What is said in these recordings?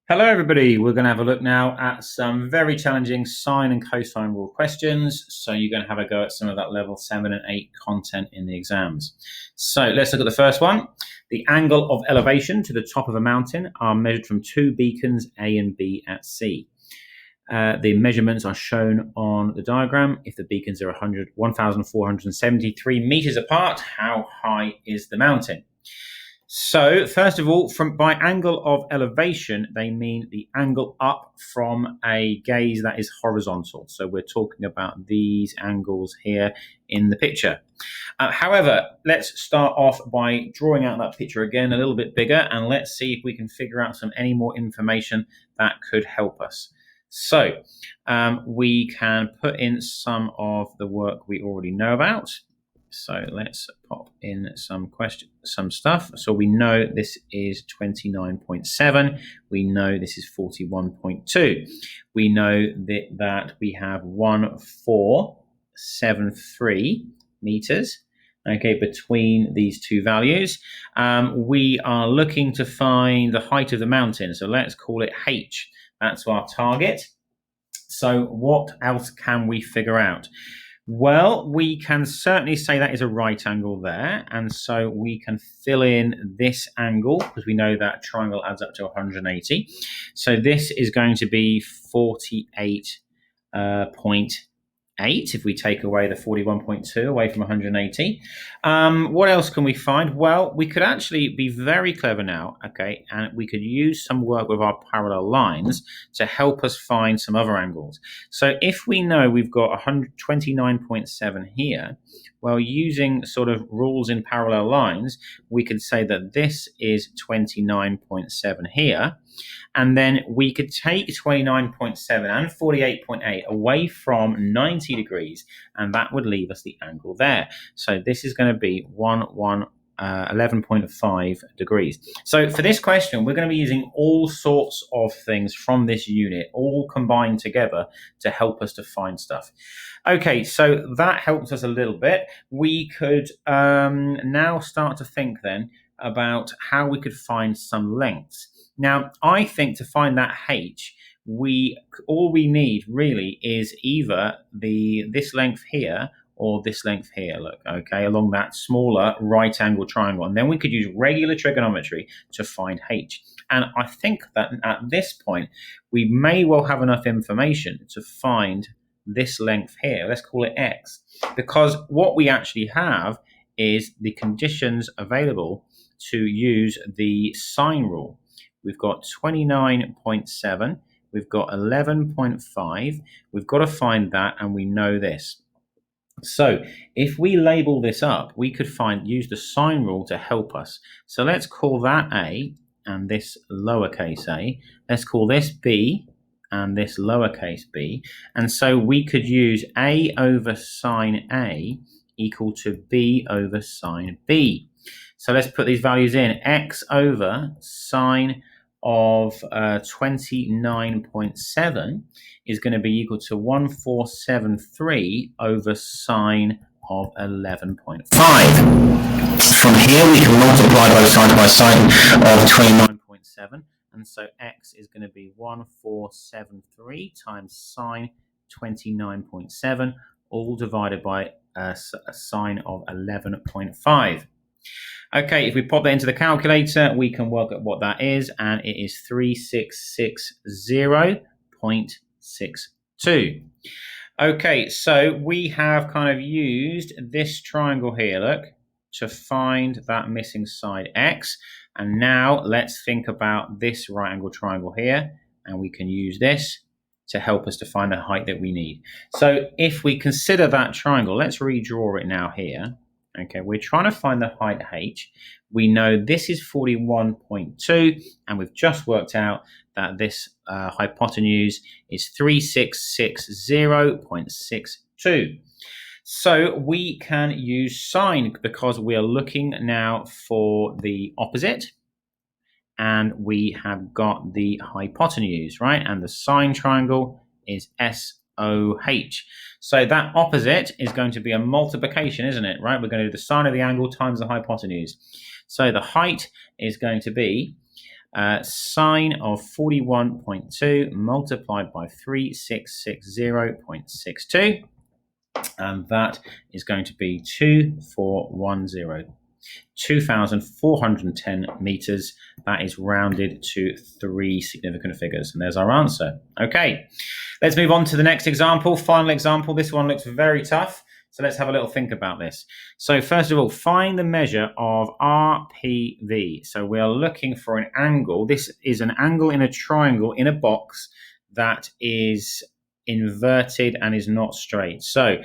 Hello everybody, we're going to have a look now at some very challenging sine and cosine rule questions. So you're going to have a go at some of that level 7 and 8 content in the exams. So let's look at the first one. The angle of elevation to the top of a mountain are measured from two beacons A and B at C. The measurements are shown on the diagram. If the beacons are 1,473 meters apart, how high is the mountain? So, first of all, by angle of elevation, they mean the angle up from a gaze that is horizontal. So we're talking about these angles here in the picture. However, let's start off by drawing out that picture again a little bit bigger, and let's see if we can figure out any more information that could help us. So we can put in some of the work we already know about. So let's pop in some stuff. So we know this is 29.7. We know this is 41.2. We know that we have 1473 meters. Okay, between these two values. We are looking to find the height of the mountain. So let's call it H. That's our target. So what else can we figure out? Well, we can certainly say that is a right angle there. And so we can fill in this angle because we know that triangle adds up to 180. So this is going to be 48.8 if we take away the 41.2 away from 180. What else can we find? Well, we could actually be very clever now, okay, and we could use some work with our parallel lines to help us find some other angles. So if we know we've got 129.7 here, well, using sort of rules in parallel lines, we could say that this is 29.7 here. And then we could take 29.7 and 48.8 away from 90 degrees, and that would leave us the angle there. So this is going to be 11.5 degrees. So for this question, we're going to be using all sorts of things from this unit, all combined together to help us to find stuff. Okay, so that helps us a little bit. We could now start to think then about how we could find some lengths. Now, I think to find that H, all we need really is either this length here or this length here, look, okay, along that smaller right angle triangle. And then we could use regular trigonometry to find H. And I think that at this point, we may well have enough information to find this length here. Let's call it X. Because what we actually have is the conditions available to use the sine rule. We've got 29.7, we've got 11.5, we've got to find that, and we know this. So if we label this up, we could use the sine rule to help us. So let's call that A, and this lowercase a. Let's call this B, and this lowercase b. And so we could use A over sine A equal to B over sine B. So let's put these values in. X over sine of 29.7 is going to be equal to 1473 over sine of 11.5. From here we can multiply both sides by sine of 29.7, and so X is going to be 1473 times sine 29.7, all divided by a sine of 11.5. Okay, if we pop that into the calculator, we can work out what that is, and it is 3660.62. Okay, so we have kind of used this triangle here, look, to find that missing side X. And now let's think about this right angle triangle here, and we can use this to help us to find the height that we need. So if we consider that triangle, let's redraw it now here. Okay, we're trying to find the height H. We know this is 41.2, and we've just worked out that this hypotenuse is 3660.62. So we can use sine because we are looking now for the opposite, and we have got the hypotenuse, right? And the sine triangle is SOH. So that opposite is going to be a multiplication, isn't it? Right? We're going to do the sine of the angle times the hypotenuse. So the height is going to be sine of 41.2 multiplied by 3660.62. And that is going to be 2410. 2,410 meters. That is rounded to 3 significant figures. And there's our answer. Okay, let's move on to the next example. Final example. This one looks very tough. So let's have a little think about this. So first of all, find the measure of RPV. So we are looking for an angle. This is an angle in a triangle in a box that is inverted and is not straight. So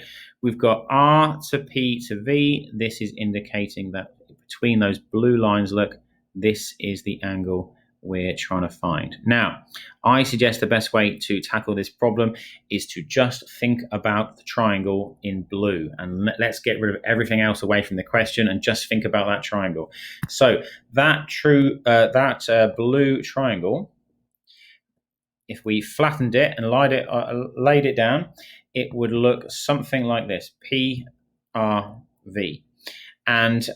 we've got R to P to V. This is indicating that between those blue lines, look, this is the angle we're trying to find. Now, I suggest the best way to tackle this problem is to just think about the triangle in blue, and let's get rid of everything else away from the question and just think about that triangle. So that blue triangle, if we flattened it and laid it down, it would look something like this, PRV. And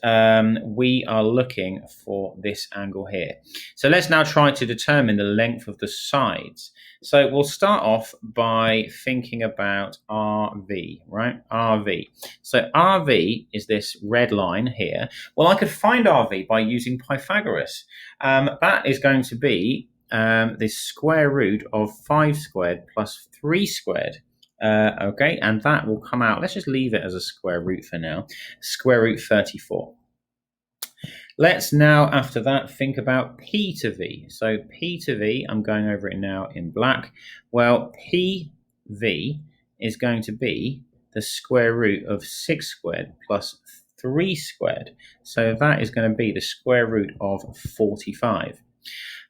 we are looking for this angle here. So let's now try to determine the length of the sides. So we'll start off by thinking about RV, right? RV. So RV is this red line here. Well, I could find RV by using Pythagoras. That is going to be the square root of 5 squared plus 3 squared. Okay, and that will come out. Let's just leave it as a square root for now. Square root 34. Let's now, after that, think about P to V. So P to V, I'm going over it now in black. Well, PV is going to be the square root of 6 squared plus 3 squared. So that is going to be the square root of 45.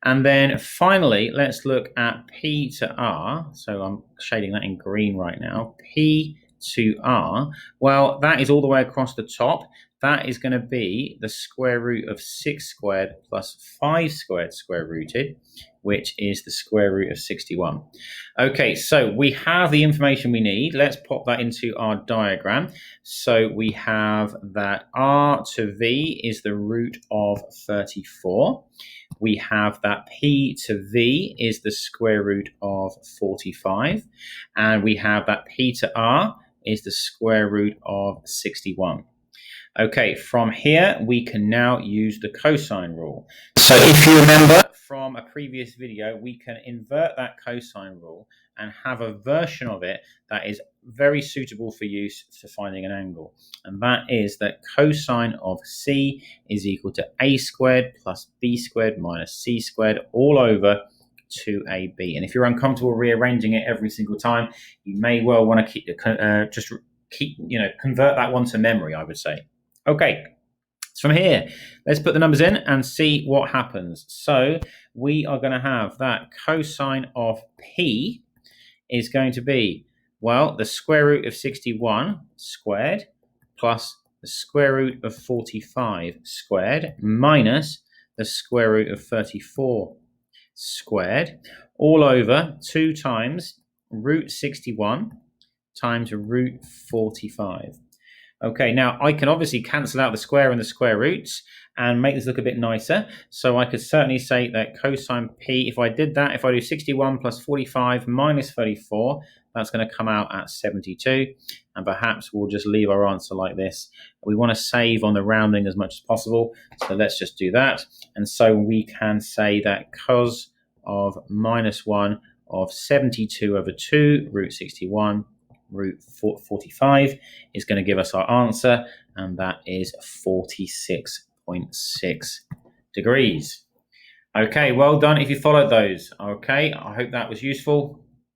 And then finally, let's look at P to R. So I'm shading that in green right now. P to R. Well, that is all the way across the top. That is going to be the square root of 6 squared plus 5 squared square rooted, which is the square root of 61. Okay, so we have the information we need. Let's pop that into our diagram. So we have that R to V is the root of 34. We have that P to V is the square root of 45. And we have that P to R is the square root of 61. Okay, from here, we can now use the cosine rule. So if you remember from a previous video, we can invert that cosine rule and have a version of it that is very suitable for use for finding an angle. And that is that cosine of C is equal to A squared plus B squared minus C squared all over 2AB. And if you're uncomfortable rearranging it every single time, you may well want to convert that one to memory, I would say. Okay, so from here, let's put the numbers in and see what happens. So we are going to have that cosine of P is going to be, well, the square root of 61 squared plus the square root of 45 squared minus the square root of 34 squared all over 2 times root 61 times root 45. Okay, now I can obviously cancel out the square and the square roots and make this look a bit nicer. So I could certainly say that cosine P, if I did that, if I do 61 plus 45 minus 34, that's going to come out at 72. And perhaps we'll just leave our answer like this. We want to save on the rounding as much as possible. So let's just do that. And so we can say that cos of minus 1 of 72 over 2 root 61 root 45 is going to give us our answer, and that is 46.6 degrees. Okay, well done if you followed those. Okay, I hope that was useful.